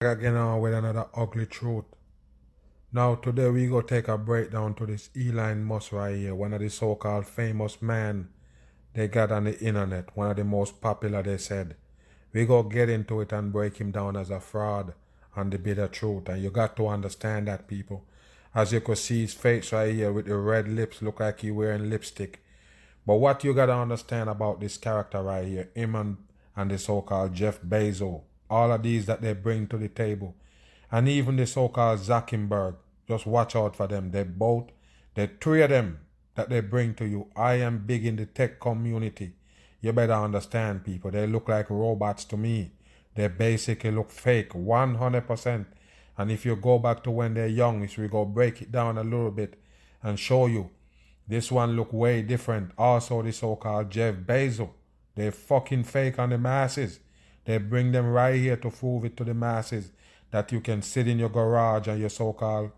Again on with another ugly truth. Now today we go take a breakdown to this Elon Musk right here, one of the so-called famous man they got on the internet, one of the most popular they said. We go get into it and break him down as a fraud and the bitter truth. And you got to understand that, people. As you could see his face right here with the red lips, look like he wearing lipstick. But what you gotta understand about this character right here, him and the so-called Jeff Bezos, all of these that they bring to the table, and even the so-called Zuckerberg, just watch out for them. The three of them that they bring to you. I am big in the tech community. You better understand, people. They look like robots to me. They basically look fake, 100%. And if you go back to when they're young, if we go break it down a little bit and show you, this one look way different. Also, the so-called Jeff Bezos, they fucking fake on the masses. They bring them right here to prove it to the masses that you can sit in your garage and your so-called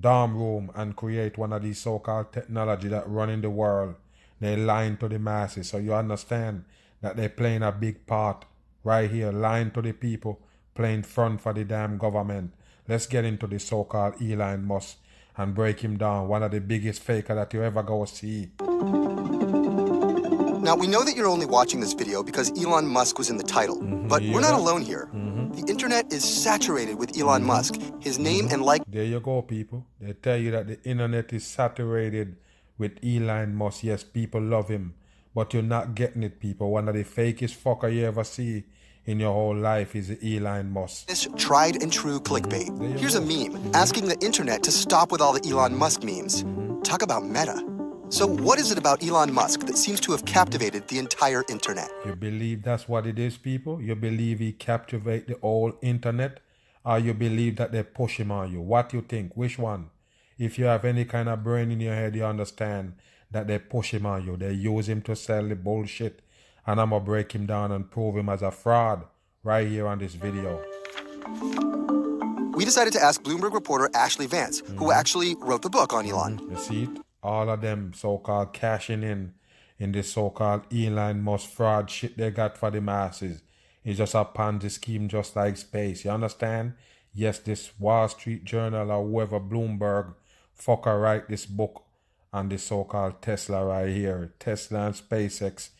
dorm room and create one of these so-called technology that run in the world. They lying to the masses. So you understand that they're playing a big part right here, lying to the people, playing front for the damn government. Let's get into the so-called Elon Musk and break him down. One of the biggest faker that you ever go see. Now, we know that you're only watching this video because Elon Musk was in the title, but we're not alone here. The internet is saturated with Elon Musk. His name and like... There you go, people. They tell you that the internet is saturated with Elon Musk. Yes, people love him, but you're not getting it, people. One of the fakest fucker you ever see in your whole life is Elon Musk. This tried and true clickbait. Here's a meme asking the internet to stop with all the Elon Musk memes. Talk about meta. So what is it about Elon Musk that seems to have captivated the entire internet? You believe that's what it is, people? You believe he captivate the whole internet? Or you believe that they push him on you? What you think? Which one? If you have any kind of brain in your head, you understand that they push him on you. They use him to sell the bullshit. And I'm going to break him down and prove him as a fraud right here on this video. We decided to ask Bloomberg reporter Ashley Vance, who actually wrote the book on Elon. You see it? All of them so-called cashing in this so-called Elon Musk fraud shit they got for the masses. It's just a Ponzi scheme just like space. You understand? Yes, this Wall Street Journal or whoever Bloomberg fucker write this book on this so-called Tesla right here. Tesla and SpaceX.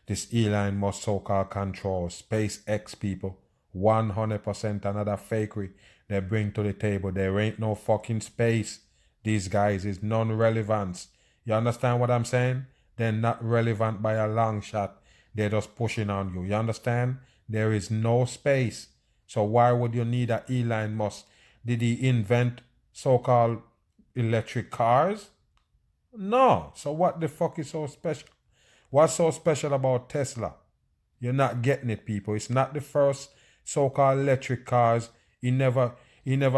This Elon Musk so-called control. SpaceX, people. 100% another fakery they bring to the table. There ain't no fucking space. These guys is non-relevance. You understand what I'm saying? They're not relevant by a long shot. They're just pushing on you. You understand? There is no space. So why would you need a Elon Musk? Did he invent so-called electric cars? No. So what the fuck is so special? What's so special about Tesla? You're not getting it, people. It's not the first so-called electric cars. He never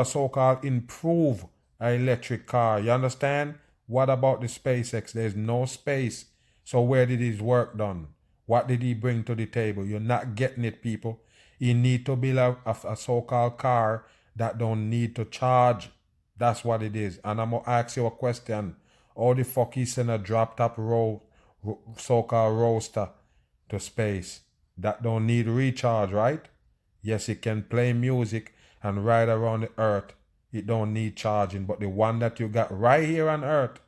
so-called improve an electric car. You understand? What about the SpaceX? There's no space. So where did his work done? What did he bring to the table? You're not getting it, people. You need to build a so-called car that don't need to charge. That's what it is. And I'm going to ask you a question. How the fuck he send a drop-top so-called roaster to space that don't need recharge, right? Yes, it can play music and ride around the earth. It don't need charging, but the one that you got right here on earth,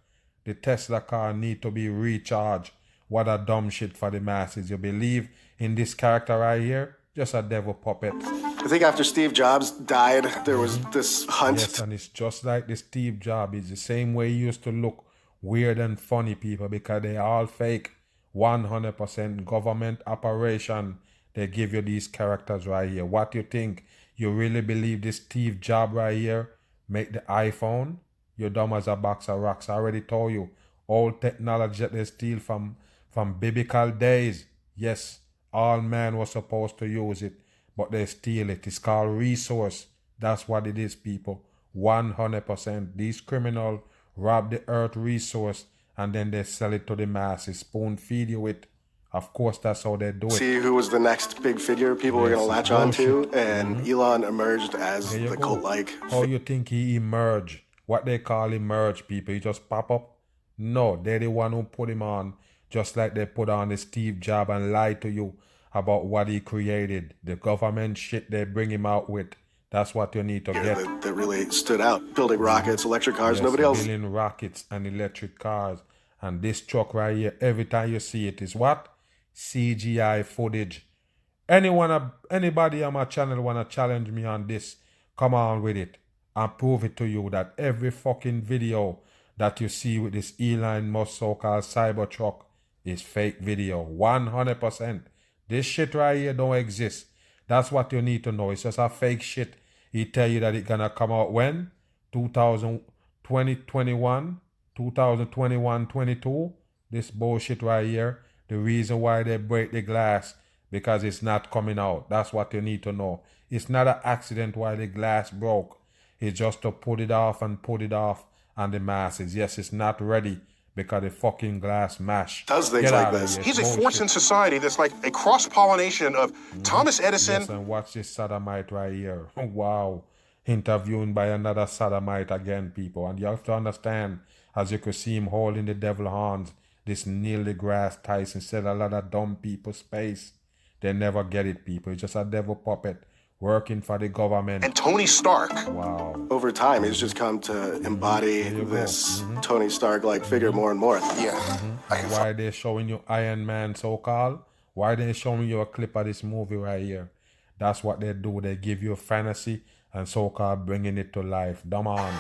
the Tesla car need to be recharged. What a dumb shit for the masses. You believe in this character right here? Just a devil puppet. I think after Steve Jobs died, there was this hunt. Yes, and it's just like the Steve Jobs. It's the same way he used to look weird and funny, people, because they all fake. 100% government operation. They give you these characters right here. What you think? You really believe this Steve Jobs right here make the iPhone? You're dumb as a box of rocks. I already told you. All technology that they steal from biblical days. Yes, all man was supposed to use it, but they steal it. It's called resource. That's what it is, people. 100%. These criminals rob the earth resource and then they sell it to the masses. Spoon feed you it. Of course, that's how they do it. See who was the next big figure people were going to latch on to, and Elon emerged as the cult-like. How you think he emerged? What they call emerge, people? He just pop up? No, they're the one who put him on, just like they put on the Steve Jobs and lied to you about what he created. The government shit they bring him out with. That's what you need to get. That really stood out. Building rockets, electric cars, Yes, nobody else. building rockets and electric cars. And this truck right here, every time you see it is what? CGI footage. Anybody on my channel wanna challenge me on this, come on with it and prove it to you that every fucking video that you see with this Elon Musk so-called Cybertruck is fake video. 100%. This shit right here don't exist. That's what you need to know. It's just a fake shit. He tell you that it's gonna come out when? 2021, 22. This bullshit right here. The reason why they break the glass, because it's not coming out. That's what you need to know. It's not an accident why the glass broke. It's just to put it off on the masses. Yes, it's not ready because the fucking glass mashed. Does things like this. He's a force in society that's like a cross-pollination of Thomas Edison. Yes, and watch this sodomite right here. Wow. Interviewing by another sodomite again, people. And you have to understand, as you could see him holding the devil horns, this Neil deGrasse Tyson said a lot of dumb people space. They never get it, people. It's just a devil puppet working for the government. And Tony Stark. Wow. Over time, he's just come to embody this Tony Stark-like figure more and more. Yeah. Why they showing you Iron Man so-called? Why they showing you a clip of this movie right here? That's what they do. They give you a fantasy and so-called bringing it to life. Dumb on.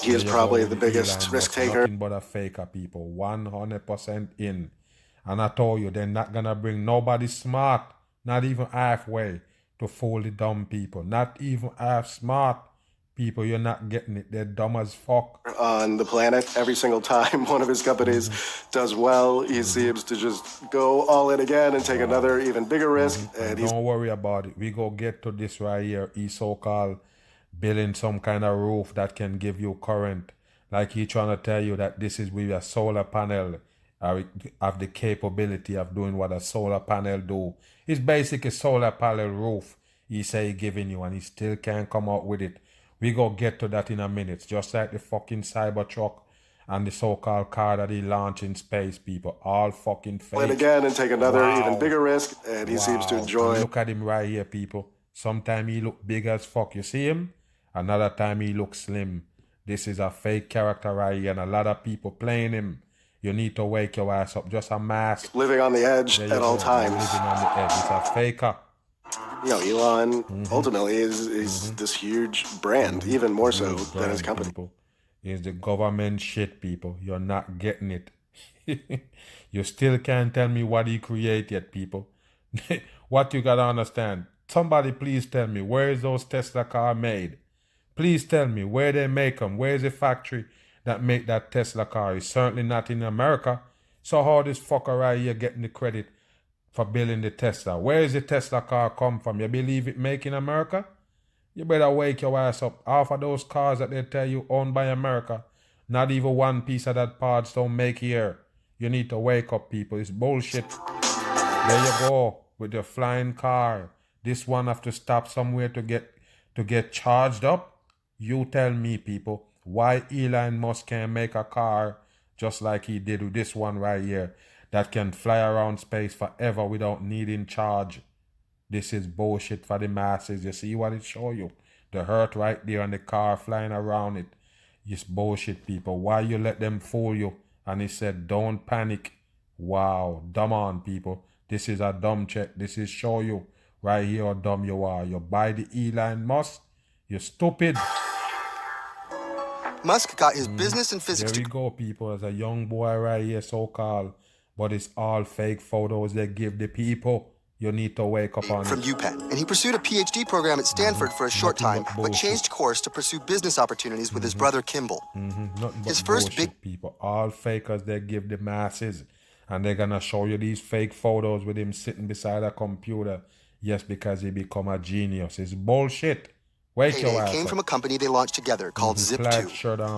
He is probably the biggest risk taker. Nothing but a faker, people. 100% in. And I told you, they're not gonna bring nobody smart, not even halfway, to fool the dumb people. Not even half smart people. You're not getting it. They're dumb as fuck. On the planet, every single time one of his companies does well, he seems to just go all in again and take another even bigger risk. And don't worry about it. We go get to this right here. He so-called building some kind of roof that can give you current. Like he trying to tell you that this is with a solar panel. Have the capability of doing what a solar panel do. It's basically a solar panel roof he say he giving you, and he still can't come out with it. We go get to that in a minute. Just like the fucking Cybertruck and the so-called car that he launched in space, people. All fucking fake. And again and take another even bigger risk, and he seems to enjoy it. Look at him right here, people. Sometimes he look big as fuck. You see him? Another time he looks slim. This is a fake character right here, and a lot of people playing him. You need to wake your ass up. Just a mask. Living on the edge at all times. Living on the edge. It's a faker. You know, Elon ultimately is this huge brand, even more so than his company. People. It's the government shit, people. You're not getting it. You still can't tell me what he created, people. What you gotta understand. Somebody please tell me, where is those Tesla car made? Please tell me where they make them. Where is the factory that make that Tesla car? It's certainly not in America. So how this fucker right here getting the credit for building the Tesla? Where is the Tesla car come from? You believe it make in America? You better wake your ass up. Half of those cars that they tell you owned by America, not even one piece of that parts don't make here. You need to wake up, people. It's bullshit. There you go with your flying car. This one have to stop somewhere to get charged up. You tell me, people, why Elon Musk can't make a car just like he did with this one right here that can fly around space forever without needing charge. This is bullshit for the masses. You see what it show you? The hurt right there and the car flying around it. It's bullshit, people. Why you let them fool you? And he said, don't panic. Wow, dumb on, people. This is a dumb check. This is show you right here how dumb you are. You buy the Elon Musk, you're stupid. Musk got his business and physics There we go, people. As a young boy right here, so-called. But it's all fake photos they give the people. You need to wake up on from it. UPenn, and he pursued a PhD program at Stanford for a short time, but changed course to pursue business opportunities with his brother Kimball. Nothing but His first bullshit, people. All fakers they give the masses. And they're going to show you these fake photos with him sitting beside a computer. Yes, because he become a genius. It's bullshit. Wake your ass came up. from a company they launched together called Zip2.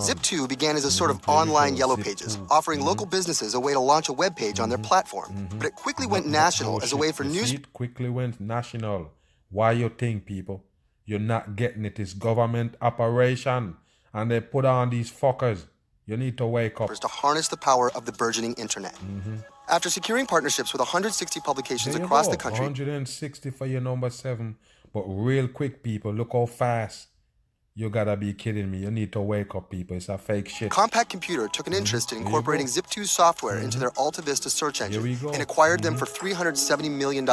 Zip2 began as a sort of There we online go, Yellow Zip2. Pages, offering local businesses a way to launch a web page on their platform. But it quickly went national as a way for You news. see, it quickly went national. Why you think, people? You're not getting it. It's government operation. And they put on these fuckers. You need to wake up. To harness the power of the burgeoning internet. After securing partnerships with 160 publications There you across go. the country, 160 for your number 7 But real quick, people, look how fast. You gotta be kidding me. You need to wake up, people. It's a fake shit. Compact Computer took an interest in incorporating Zip2 software into their Alta Vista search engine and acquired them for $370 million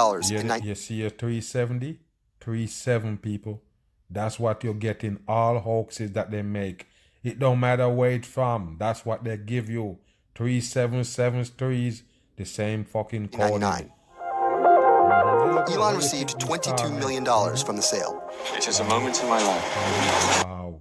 You see your 370? 37 people. That's what you're getting. All hoaxes that they make. It don't matter where it's from. That's what they give you. 3773s, the same fucking code. Elon received $22 million from the sale. It is a moment in my life. Wow.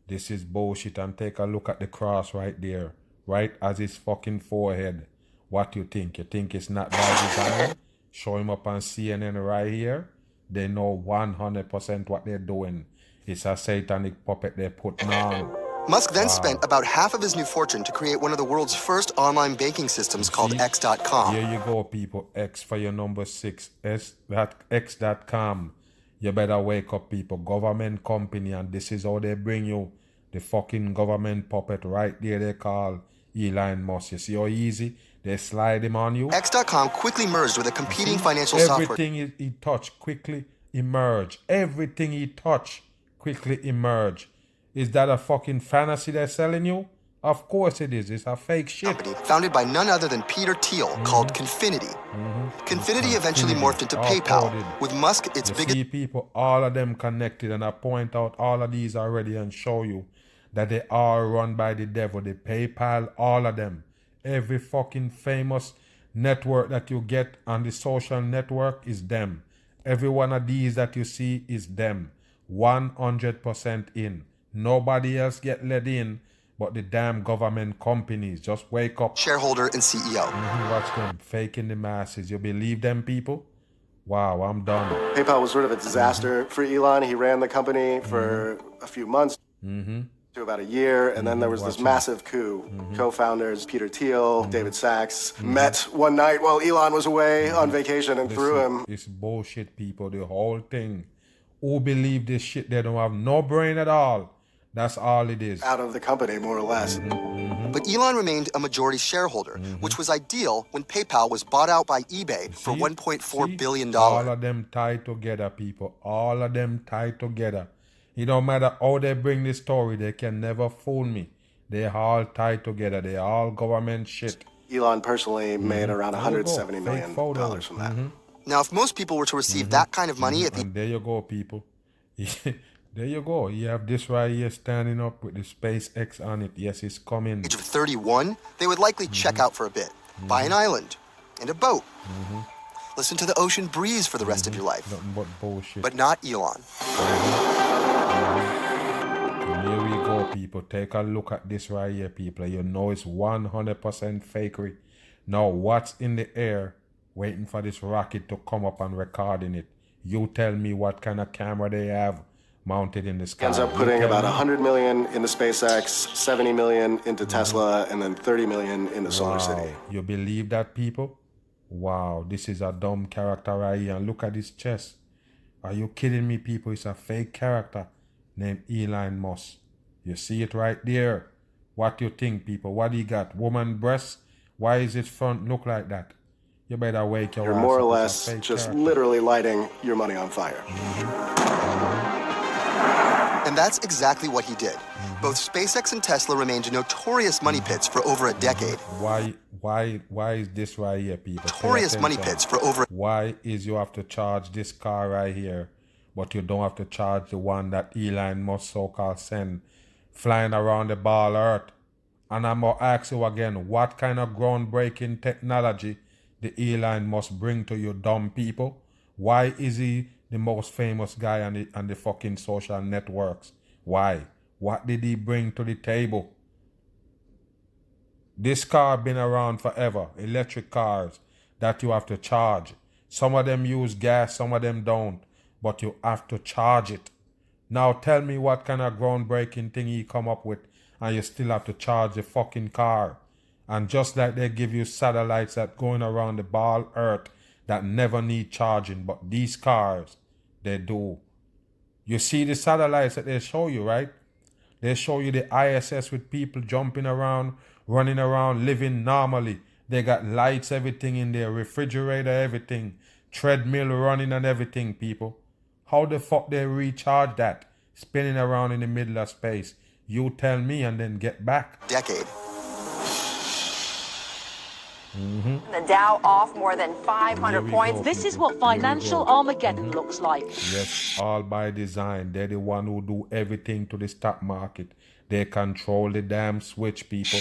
This is bullshit. And take a look at the cross right there. Right as his fucking forehead. What you think? You think it's not by design? Show him up on CNN right here. They know 100% what they're doing. It's a satanic puppet they're putting on. Musk then spent about half of his new fortune to create one of the world's first online banking systems called X.com. Here you go, people. X for your number 6. X.com. You better wake up, people. Government company, and this is how they bring you the fucking government puppet right there they call Elon Musk. You see how easy they slide him on you? X.com quickly merged with a competing financial software. Everything he touched quickly emerged. Everything he touched quickly emerged. Is that a fucking fantasy they're selling you? Of course it is. It's a fake shit. Company founded by none other than Peter Thiel called Confinity. Confinity eventually morphed into PayPal. With Musk, its biggest... See, people, all of them connected, and I point out all of these already and show you that they are run by the devil. The PayPal, all of them. Every fucking famous network that you get on the social network is them. Every one of these that you see is them. 100% in. Nobody else get let in but the damn government companies. Just wake up. Shareholder and CEO. Watch them faking the masses. You believe them, people? Wow, I'm done. PayPal was sort of a disaster for Elon. He ran the company for a few months to about a year, and then there was this massive coup. Co-founders Peter Thiel, David Sachs met one night while Elon was away on vacation and threw him. It's bullshit, people. The whole thing. Who believe this shit? They don't have no brain at all. That's all it is. Out of the company, more or less. But Elon remained a majority shareholder, which was ideal when PayPal was bought out by eBay for $1.4 billion. All of them tied together, people. All of them tied together. It don't matter how they bring this story, they can never fool me. They all tied together. They all government shit. Elon personally made around $170 million from that. Now, if most people were to receive that kind of money at the... And there you go, people. There you go. You have this right here standing up with the SpaceX on it. Yes, it's coming. Age of 31, they would likely check out for a bit, buy an island and a boat. Listen to the ocean breeze for the rest of your life. Nothing but bullshit. But not Elon. And here we go, people. Take a look at this right here, people. You know it's 100% fakery. Now, what's in the air waiting for this rocket to come up and recording it? You tell me what kind of camera they have mounted in the sky. Ends up putting about $100 million into SpaceX, $70 million into Tesla, and then $30 million into Solar City. You believe that, people? Wow, this is a dumb character right here. And look at his chest. Are you kidding me, people? It's a fake character named Elon Musk. You see it right there. What you think, people? What he got? Woman breasts? Why is his front look like that? You better wake your ass up. You're more or less just literally lighting your money on fire. And that's exactly what he did. Both SpaceX and Tesla remained notorious money pits for over a decade. Why is this right here, people? Notorious money pits for over... Why is you have to charge this car right here, but you don't have to charge the one that Elon Musk so-called send flying around the ball earth? And I'm going to ask you again, what kind of groundbreaking technology the Elon Musk bring to you dumb people? Why is he the most famous guy on the fucking social networks? Why? What did he bring to the table? This car been around forever. Electric cars that you have to charge. Some of them use gas, some of them don't. But you have to charge it. Now tell me what kind of groundbreaking thing he come up with and you still have to charge the fucking car. And just like they give you satellites that going around the ball earth that never need charging, but these cars, they do. You see the satellites that they show you, right? They show you the ISS with people jumping around, running around, living normally. They got lights, everything in there, refrigerator, everything, treadmill running and everything, people. How the fuck they recharge that? Spinning around in the middle of space. You tell me and then get back. Decade. The Dow off more than 500 points. This is what financial Armageddon looks like. Yes, all by design. They're the one who do everything to the stock market. They control the damn switch, people.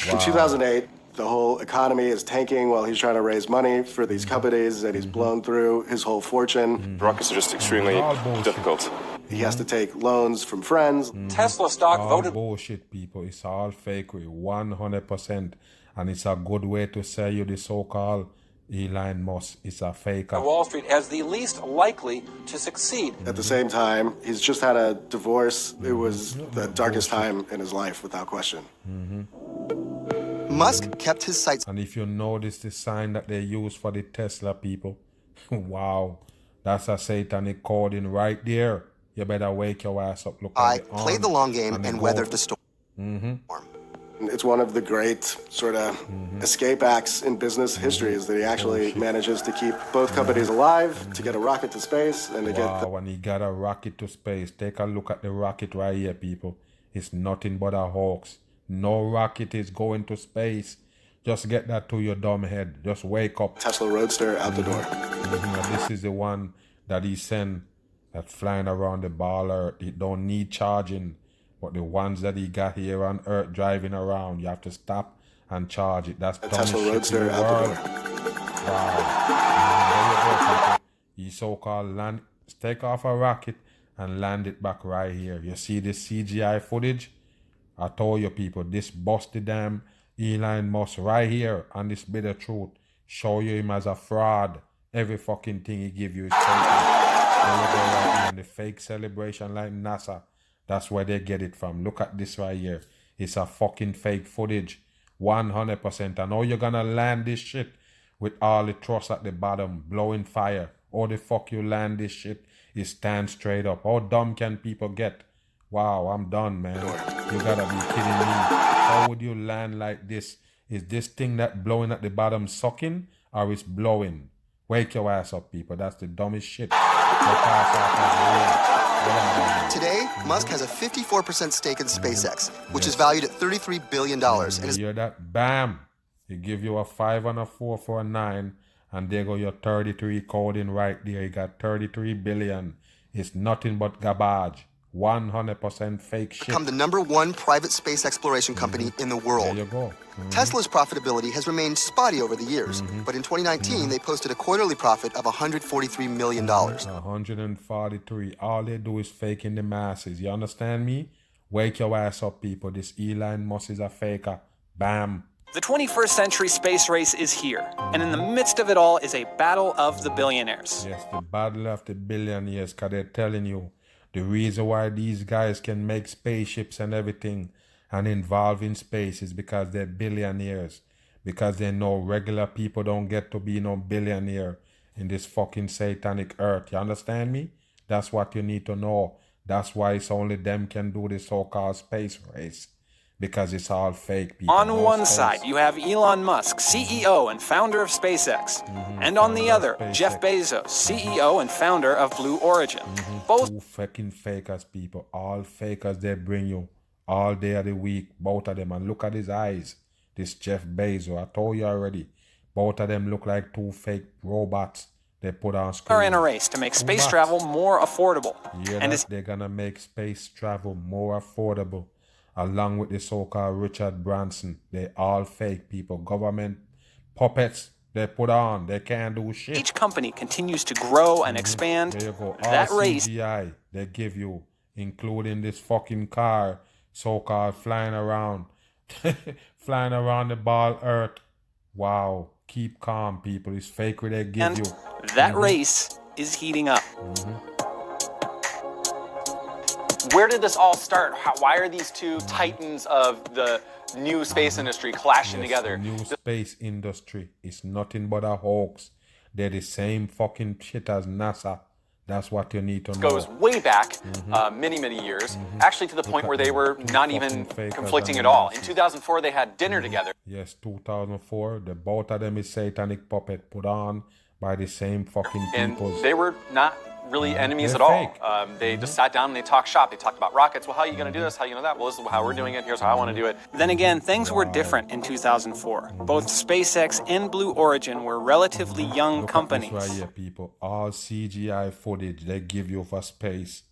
In 2008, the whole economy is tanking while he's trying to raise money for these companies, and he's blown through his whole fortune. Rockets are just extremely difficult. He has to take loans from friends. Tesla stock All voted. bullshit, people. It's all fakery, 100%. And it's a good way to sell you the so-called Elon Musk. It's a faker. Wall Street as the least likely to succeed. At the same time, he's just had a divorce. It was the darkest time in his life, without question. Musk kept his sights And if you notice the sign that they use for the Tesla people, wow, that's a satanic coding right there. You better wake your ass up. Look high, at the played the long game, and weathered the storm. It's one of the great sort of escape acts in business history is that he actually manages to keep both companies alive, to get a rocket to space, and to get When he got a rocket to space, take a look at the rocket right here, people. It's nothing but a hoax. No rocket is going to space. Just get that to your dumb head. Just wake up. Tesla Roadster out the door. This is the one that he sent that's flying around the ball Earth. It don't need charging. But the ones that he got here on Earth driving around, you have to stop and charge it. That's the dumbest Tesla shit in Roadster the out world. the door. Wow. There you go, people. He so-called land, take off a rocket and land it back right here. You see this CGI footage? I told you, people, this busted damn Elon Musk right here on this bit of truth. Show you him as a fraud. Every fucking thing he give you is fake. There you go right here. And the fake celebration like NASA. That's where they get it from. Look at this right here. It's a fucking fake footage. 100%. I know you're gonna land this shit with all the thrust at the bottom, blowing fire. How the fuck you land this shit? It stands straight up. How dumb can people get? Wow, I'm done, man. You gotta be kidding me. How would you land like this? Is this thing that blowing at the bottom sucking or is blowing? Wake your ass up, people. That's the dumbest shit. Today, Musk has a 54% stake in SpaceX, which is valued at $33 billion. And You is hear that? Bam! He give you a 5 and a 4 for a 9, and there go your 33 coding right there. You got 33 billion. It's nothing but garbage. 100% fake shit. become the #1 private space exploration company in the There world. you go. Tesla's profitability has remained spotty over the years, but in 2019, they posted a quarterly profit of $143 million. 143. All they do is faking the masses. You understand me? Wake your ass up, people. This Elon Musk is a faker. Bam. The 21st century space race is here, and in the midst of it all is a battle of the billionaires. Yes, the battle of the billionaires, because they're telling you the reason why these guys can make spaceships and everything and involve in space is because they're billionaires. Because they know regular people don't get to be no billionaire in this fucking satanic earth. You understand me? That's what you need to know. That's why it's only them can do this so-called space race. Because it's all fake, people. On No one space. side, you have Elon Musk, CEO and founder of SpaceX. And on the other, Jeff Bezos, CEO and founder of Blue Origin. Both Two fucking fakers, people. All fakers they bring you all day of the week. Both of them. And look at his eyes. This Jeff Bezos. I told you already. Both of them look like two fake robots they put on screen. are in a race to make space travel more affordable. Yeah, And they're gonna make space travel more affordable. Along with the so-called Richard Branson. They all fake people. Government puppets they put on. They can't do shit. each company continues to grow and expand. There you go. All That race CGI they give you, including this fucking car, so-called flying around, flying around the ball Earth. Wow. Keep calm, people. It's fake what they give and you. that race is heating up. Where did this all start? Why are these two titans of the new space industry clashing Yes, together? New space industry is nothing but a hoax. They're the same fucking shit as NASA. That's what you need to know. Goes way back, many, many years, actually to the point where they were not even conflicting at all. In 2004, they had dinner together. Yes, 2004. The both of them is satanic puppet put on by the same fucking And people. they were not really enemies They're at all. fake. They just sat down and they talked shop. They talked about rockets. Well, how are you going to do this? How are you going to do that? Well, this is how we're doing it. Here's how I want to do it. Then again, things were different in 2004. Both SpaceX and Blue Origin were relatively young Look companies. at this right here, people. All CGI footage they give you for space.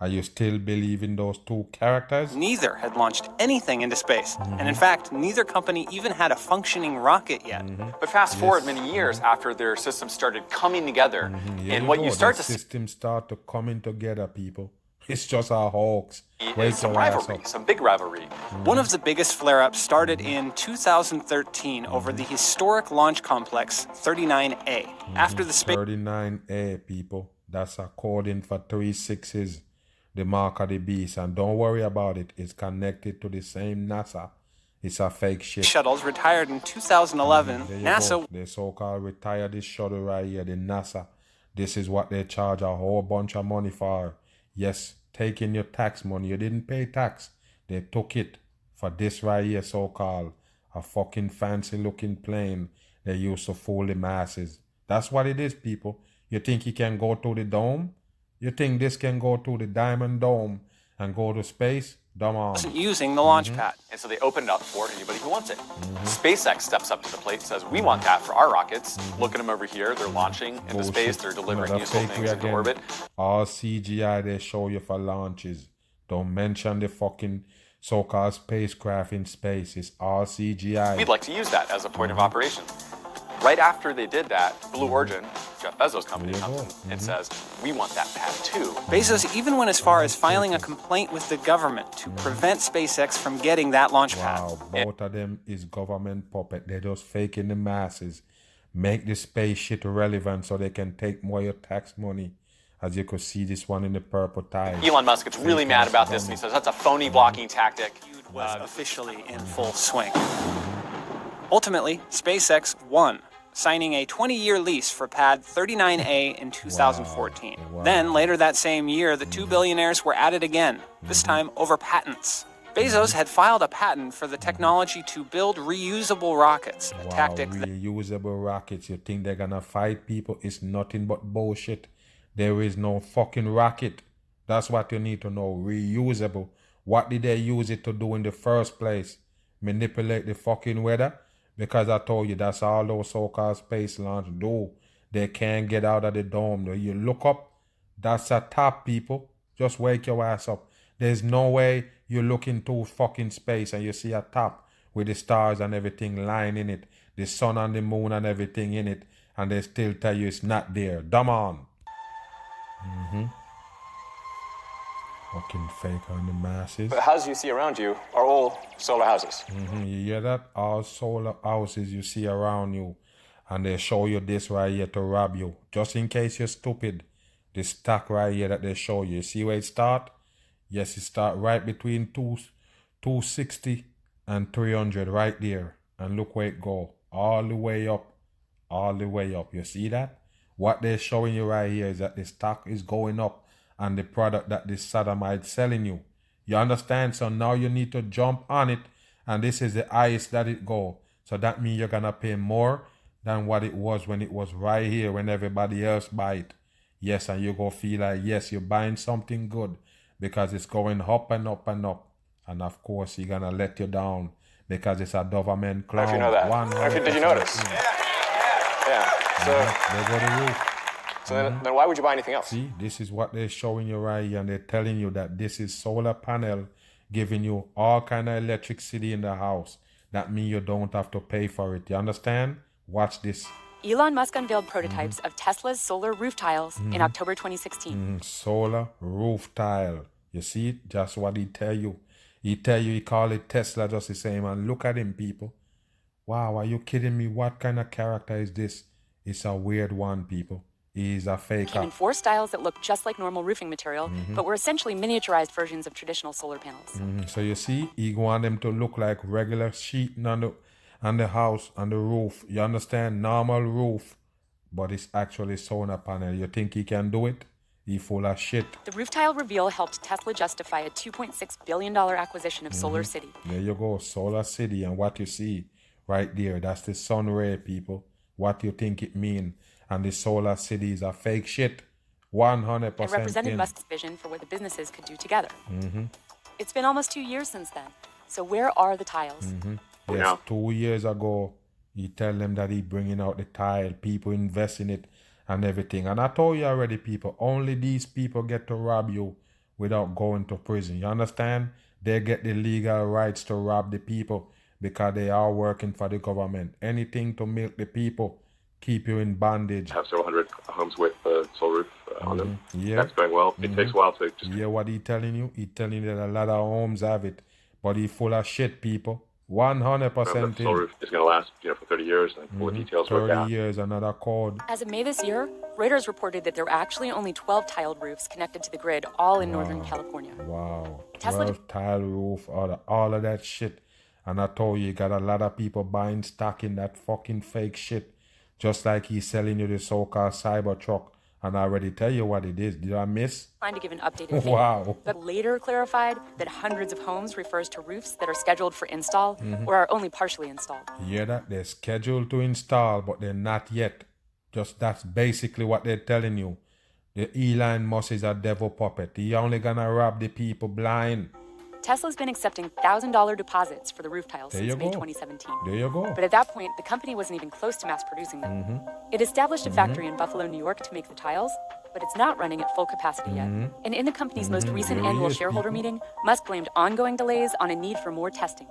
Are you still believe in those two characters? Neither had launched anything into space. And in fact, neither company even had a functioning rocket yet. But fast forward many years after their systems started coming together, and what you start to see systems start to coming together, people. It's just a hoax. is some rivalry, some big rivalry. One of the biggest flare-ups started in 2013 over the historic launch complex 39A. After the space 39A, people. That's a coding for 3 6s. The mark of the beast. And don't worry about it. It's connected to the same NASA. It's a fake shit. shuttles retired in 2011, There you NASA go. They so-called retired this shuttle right here, the NASA. This is what they charge a whole bunch of money for. Yes, taking your tax money. You didn't pay tax. They took it for this right here, so-called a fucking fancy looking plane they used to fool the masses. That's what it is, people. You think you can go to the dome? You think this can go to the Diamond Dome and go to space? Dumb on. wasn't using the launch pad. And so they opened up for anybody who wants it. SpaceX steps up to the plate and says, we want that for our rockets. Look at them over here. They're launching into space. They're delivering Another useful fake things into again. orbit. All CGI they show you for launches. Don't mention the fucking so-called spacecraft in space. It's all CGI. We'd like to use that as a point of operation. Right after they did that, Blue Origin, Jeff Bezos' company, comes in and says, we want that pad too. Bezos even went as far as filing a complaint with the government to prevent SpaceX from getting that launch pad. Wow, both of them is government puppet. They're just faking the masses. Make the space shit relevant so they can take more of your tax money. As you could see this one in the purple tie. Elon Musk gets really mad about this and he says, that's a phony blocking tactic. Was officially in full swing. Ultimately, SpaceX won, signing a 20-year lease for pad 39A in 2014. Wow. Then, later that same year, the two billionaires were at it again, this time over patents. Bezos had filed a patent for the technology to build reusable rockets, a tactic that Reusable rockets. You think they're gonna fight people? It's nothing but bullshit. There is no fucking rocket. That's what you need to know. Reusable. What did they use it to do in the first place? Manipulate the fucking weather? Because I told you that's all those so-called space launch do. They can't get out of the dome. You look up, that's a top, people. Just wake your ass up. There's no way you look into fucking space and you see a top with the stars and everything lying in it, the sun and the moon and everything in it, and they still tell you it's not there. Dumb on. Fucking fake on the masses. The houses you see around you are all solar houses. You hear that? All solar houses you see around you, and they show you this right here to rob you. Just in case you're stupid, this stack right here that they show you. See where it start? Yes, it start right between 260 and 300 right there. And look where it go. All the way up. All the way up. You see that? What they're showing you right here is that the stock is going up and the product that this sodomite selling you. You understand? So now you need to jump on it, and this is the highest that it go. So that means you're gonna pay more than what it was when it was right here when everybody else buy it. Yes, and you go feel like, yes, you're buying something good because it's going up and up and up. And of course, you're gonna let you down because it's a government clown. If you know that. Did you notice? Yeah. So, They go to roof. so then why would you buy anything else? See, this is what they're showing you right here, and they're telling you that this is solar panel giving you all kind of electricity in the house. That means you don't have to pay for it. You understand? Watch this. Elon Musk unveiled prototypes of Tesla's solar roof tiles in October 2016. Solar roof tile. You see it? Just what he tell you. He tell you he call it Tesla just the same. And look at him, people. Wow, are you kidding me? What kind of character is this? It's a weird one, people. He's a faker. Came in 4 styles that look just like normal roofing material, but were essentially miniaturized versions of traditional solar panels. So you see, he want them to look like regular sheeting on the house, on the roof. You understand? Normal roof, but it's actually solar panel. You think he can do it? He full of shit. The roof tile reveal helped Tesla justify a $2.6 billion acquisition of Solar City. There you go, Solar City, and what you see right there, that's the sun ray, people. What you think it mean? And the Solar City is a fake shit. 100% and represented in. Musk's vision for what the businesses could do together. Mm-hmm. It's been almost 2 years since then. So where are the tiles? Mm-hmm. Yes, 2 years ago, he tell them that he bringing out the tile, people invest in it and everything. And I told you already, people, only these people get to rob you without going to prison. You understand? They get the legal rights to rob the people because they are working for the government. Anything to milk the people, keep you in bondage. Have several hundred homes with solar roof on them. Yeah. That's going well. It takes a while to just... Yeah, what he telling you? He telling you that a lot of homes have it, but he full of shit, people. 100% the solar roof is going to last, for 30 years, and full of details worked 30 out. years, another code. As of May this year, Reuters reported that there were actually only 12 tiled roofs connected to the grid, all in Northern California. Wow. Tesla 12 tile roof, all of that shit. And I told you, got a lot of people buying stock in that fucking fake shit. Just like he's selling you the so-called Cybertruck. And I already tell you what it is. Did I miss? Trying to give an updated figure, Wow. but later clarified that hundreds of homes refers to roofs that are scheduled for install or are only partially installed. You hear that? They're scheduled to install, but they're not yet. Just that's basically what they're telling you. The Elon Musk is a devil puppet. He only gonna rob the people blind. Tesla's been accepting $1,000 deposits for the roof tiles since May 2017. There you go. But at that point, the company wasn't even close to mass producing them. It established a factory in Buffalo, New York to make the tiles, but it's not running at full capacity yet. And in the company's most recent There annual is, shareholder people. meeting, Musk blamed ongoing delays on a need for more testing.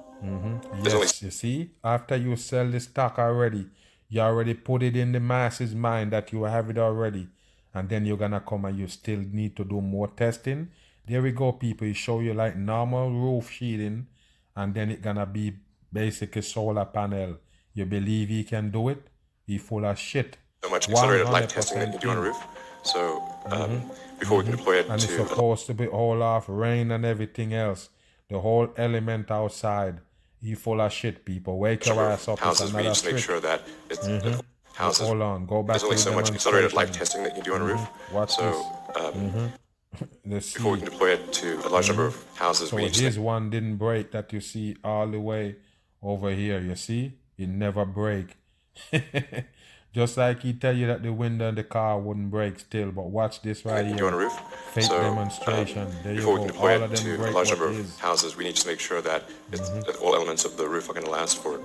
Yes, you see, after you sell the stock already, you already put it in the masses' mind that you have it already, and then you're gonna come and you still need to do more testing. There we go, people. He show you like normal roof sheeting, and then it gonna be basically solar panel. You believe he can do it? He full of shit. So much accelerated light 100% testing that you do on a in. roof. So before we can deploy it And it's to... supposed to be all off rain and everything else. The whole element outside. He full of shit, people. Wake your ass up. It's houses, we need another to make trick. sure that it's houses. Hold on, go back There's only to so the much accelerated light demonstration. testing that you do on a roof. Watch So Let's before we see. can deploy it to a large number of houses, So we need to... his one didn't break that you see all the way over here. You see? It never break. Just like he tell you that the window in the car wouldn't break still. But watch this right you do on a here. roof. Fake So, demonstration. There you before we go. can deploy All of it them to a break large what number is. of houses, we need to make sure that that all elements of the roof are going to last for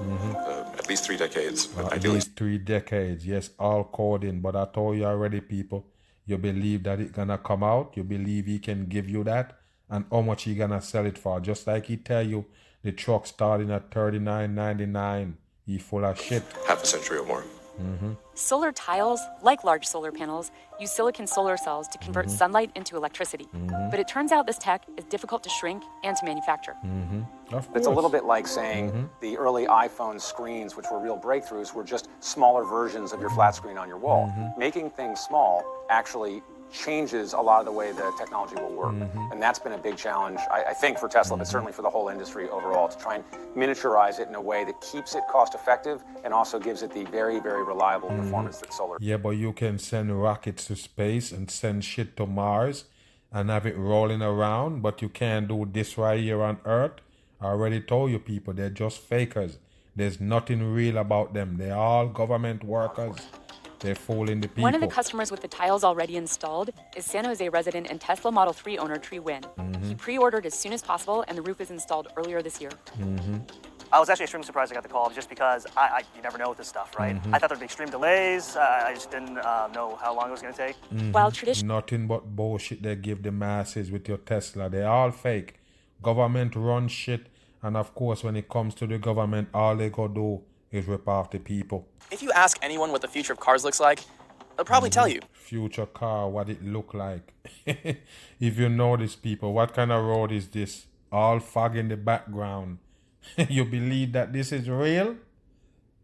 at least 3 decades. At Ideally, least 3 decades. Yes, all coding. But I told you already, people. You believe that it's gonna come out. You believe he can give you that. And how much he gonna sell it for. Just like he tell you the truck starting at $39.99. He full of shit. half a century or more. Solar tiles, like large solar panels, use silicon solar cells to convert sunlight into electricity. But it turns out this tech is difficult to shrink and to manufacture. Of It's a little course. bit like saying the early iPhone screens, which were real breakthroughs, were just smaller versions of your flat screen on your wall. Making things small actually changes a lot of the way the technology will work. And that's been a big challenge, I think, for Tesla, but certainly for the whole industry overall, to try and miniaturize it in a way that keeps it cost effective and also gives it the very, very reliable performance that solar. Yeah, but you can send rockets to space and send shit to Mars and have it rolling around, but you can't do this right here on Earth. I already told you, people, they're just fakers. There's nothing real about them. They're all government workers. They're fooling the people. One of the customers with the tiles already installed is San Jose resident and Tesla Model 3 owner Tree Wynn. He pre-ordered as soon as possible, and the roof is installed earlier this year. I was actually extremely surprised I got the call just because you never know with this stuff, right? I thought there'd be extreme delays. I just didn't know how long it was going to take. While traditional Nothing but bullshit they give the masses with your Tesla. They're all fake. Government run shit. And of course, when it comes to the government, all they go do is rip off the people. If you ask anyone what the future of cars looks like, they'll probably tell you. Future car, what it look like. If you notice, people, what kind of road is this? All fog in the background. You believe that this is real?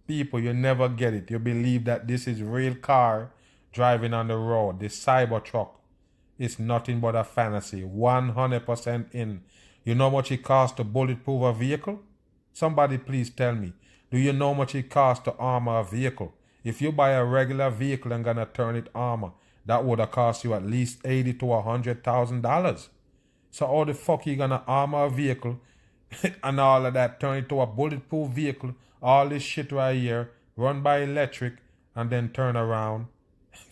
People, you never get it. You believe that this is real car driving on the road. The Cybertruck is nothing but a fantasy. 100% in. You know how much it costs to bulletproof a vehicle? Somebody please tell me. Do you know how much it costs to armor a vehicle? If you buy a regular vehicle and gonna turn it armor, that would have cost you at least $80,000 to $100,000. So how the fuck you gonna armor a vehicle and all of that, turn it to a bulletproof vehicle, all this shit right here, run by electric, and then turn around,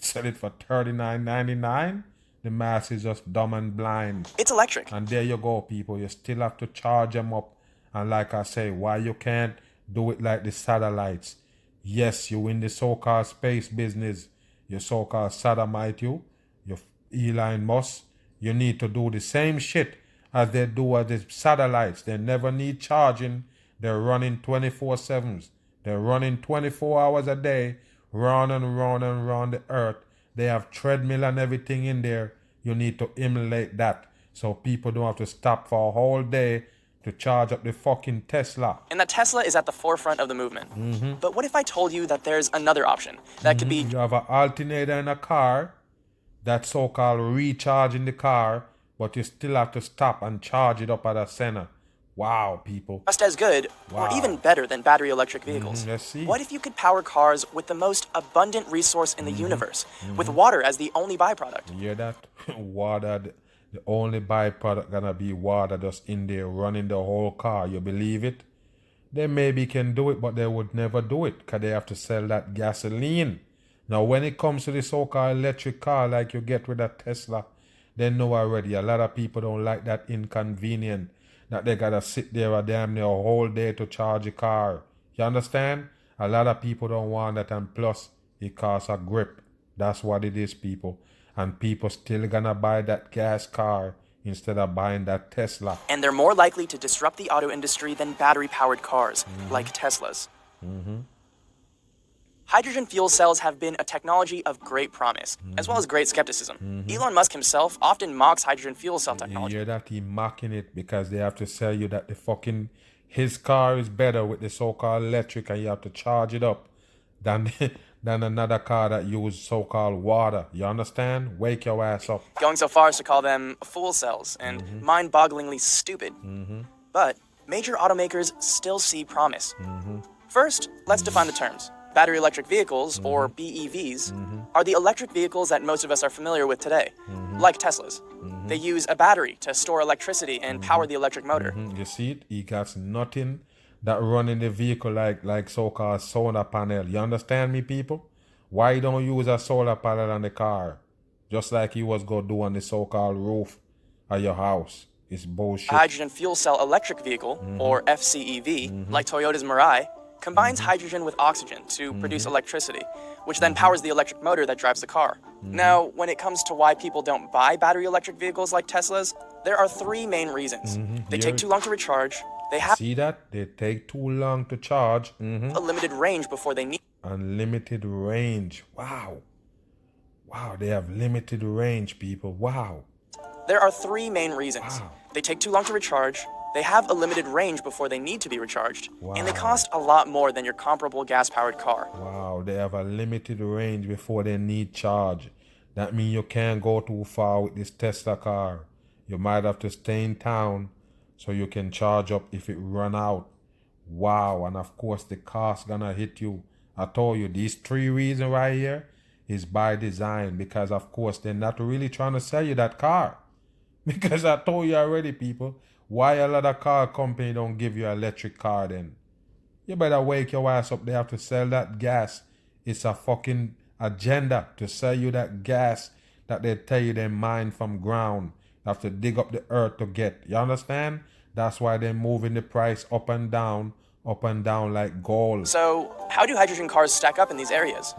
sell it for $39.99? the mass is just dumb and blind. It's electric. And there you go, people. You still have to charge them up. And like I say, why you can't do it like the satellites? Yes, you in the so-called space business. You so-called sodomite, you Elon Musk. You need to do the same shit as they do at the satellites. They never need charging. They're running 24/7s. They're running 24 hours a day, round and round and round the earth. They have treadmill and everything in there. You need to emulate that so people don't have to stop for a whole day to charge up the fucking Tesla. And that Tesla is at the forefront of the movement. But what if I told you that there's another option that could be... You have an alternator in a car, that's so-called recharging the car, but you still have to stop and charge it up at a center. Wow, people. just as good or even better than battery electric vehicles. Let's see. What if you could power cars with the most abundant resource in the universe, with water as the only byproduct? You hear that? Water, the only byproduct gonna be water just in there running the whole car. You believe it? They maybe can do it, but they would never do it because they have to sell that gasoline. Now, when it comes to the so-called electric car like you get with a Tesla, they know already. A lot of people don't like that inconvenient that they gotta sit there a damn near a whole day to charge a car. You understand? A lot of people don't want that, and plus it costs a grip. That's what it is, people. And people still gonna buy that gas car instead of buying that Tesla. And they're more likely to disrupt the auto industry than battery-powered cars, like Teslas. Hydrogen fuel cells have been a technology of great promise, as well as great skepticism. Elon Musk himself often mocks hydrogen fuel cell technology. You hear that? He mocking it because they have to sell you that his car is better with the so-called electric, and you have to charge it up than another car that uses so-called water. You understand? Wake your ass up. Going so far as to call them fool cells and mind-bogglingly stupid. But major automakers still see promise. First, let's define the terms. Battery electric vehicles, or BEVs, are the electric vehicles that most of us are familiar with today, like Teslas. They use a battery to store electricity and power the electric motor. You see it? He got nothing that run in the vehicle like so-called solar panel. You understand me, people? Why you don't use a solar panel on the car? Just like he was going to do on the so-called roof of your house. It's bullshit. A hydrogen fuel cell electric vehicle, or FCEV, like Toyota's Mirai, combines hydrogen with oxygen to produce electricity, which then powers the electric motor that drives the car. Now, when it comes to why people don't buy battery electric vehicles like Teslas, there are three main reasons. They take too long to recharge, they have See that? They take too long to charge. a limited range before they need. Unlimited range. Wow. Wow, they have limited range, people. Wow. There are three main reasons. They take too long to recharge, they have a limited range before they need to be recharged, and they cost a lot more than your comparable gas-powered car. Wow, they have a limited range before they need charge. That means you can't go too far with this Tesla car. You might have to stay in town so you can charge up if it run out. Wow, and of course the cost gonna hit you. I told you, these three reasons right here is by design, because of course they're not really trying to sell you that car. Because I told you already, people, why a lot of car company don't give you an electric car then? You better wake your ass up. They have to sell that gas. It's a fucking agenda to sell you that gas that they tell you they mine from ground. You have to dig up the earth to get. You understand? That's why they're moving the price up and down like gold. So, how do hydrogen cars stack up in these areas?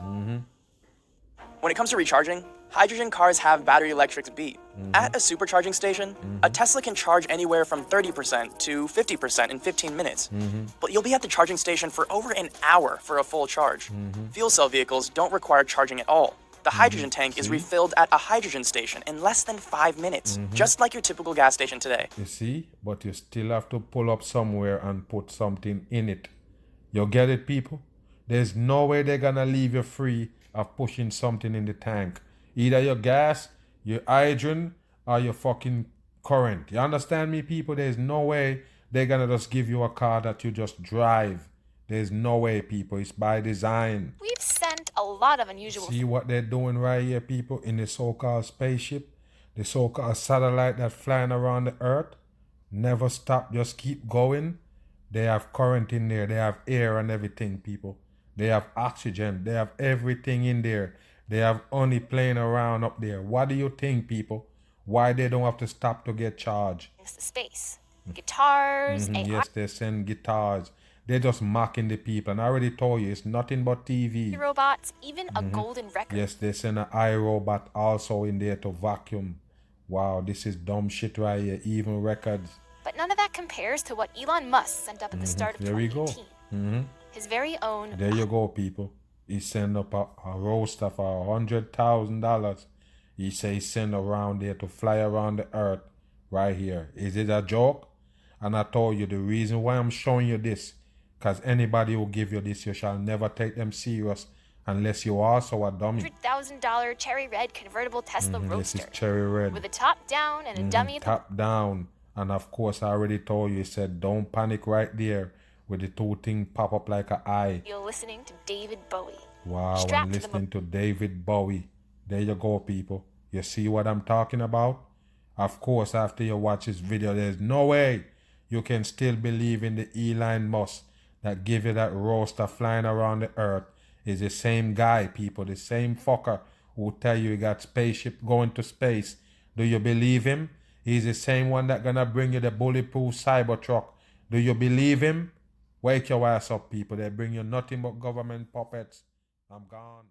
When it comes to recharging, hydrogen cars have battery electrics beat. At a supercharging station, a Tesla can charge anywhere from 30% to 50% in 15 minutes. But you'll be at the charging station for over an hour for a full charge. Fuel cell vehicles don't require charging at all. The hydrogen tank is refilled at a hydrogen station in less than 5 minutes, just like your typical gas station today. You see? But you still have to pull up somewhere and put something in it. You get it, people? There's no way they're gonna leave you free of pushing something in the tank. Either your gas, your hydrogen, or your fucking current. You understand me, people? There's no way they're gonna just give you a car that you just drive. There's no way, people. It's by design. We've sent a lot of unusual... See what they're doing right here, people, in the so-called spaceship? The so-called satellite that's flying around the earth? Never stop, just keep going. They have current in there. They have air and everything, people. They have oxygen. They have everything in there. They have honey playing around up there. What do you think, people? Why they don't have to stop to get charged? It's the space. Guitars, AI. Yes, they send guitars. They're just mocking the people. And I already told you, it's nothing but TV. robots, even a golden record. Yes, they send an iRobot also in there to vacuum. Wow, this is dumb shit right here. Even records. But none of that compares to what Elon Musk sent up at the start of There we go. 2018. His very own. There you go, people. He sent up a roaster for $100,000. He say he sent around there to fly around the earth right here. Is it a joke? And I told you the reason why I'm showing you this, because anybody who give you this, you shall never take them serious unless you also a dummy. $100,000 cherry red convertible Tesla Roadster. This is cherry red. With a top down and a dummy at the top down. And of course, I already told you, he said, don't panic right there with the two things pop up like an eye. You're listening to David Bowie. Wow, Strapped I'm listening to David Bowie. There you go, people. You see what I'm talking about? Of course, after you watch this video, there's no way you can still believe in the Elon Musk that give you that roaster flying around the earth is the same guy, people, the same fucker who tell you he got spaceship going to space. Do you believe him? He's the same one that gonna bring you the bulletproof Cybertruck. Do you believe him? Wake your ass up, people. They bring you nothing but government puppets. I'm gone.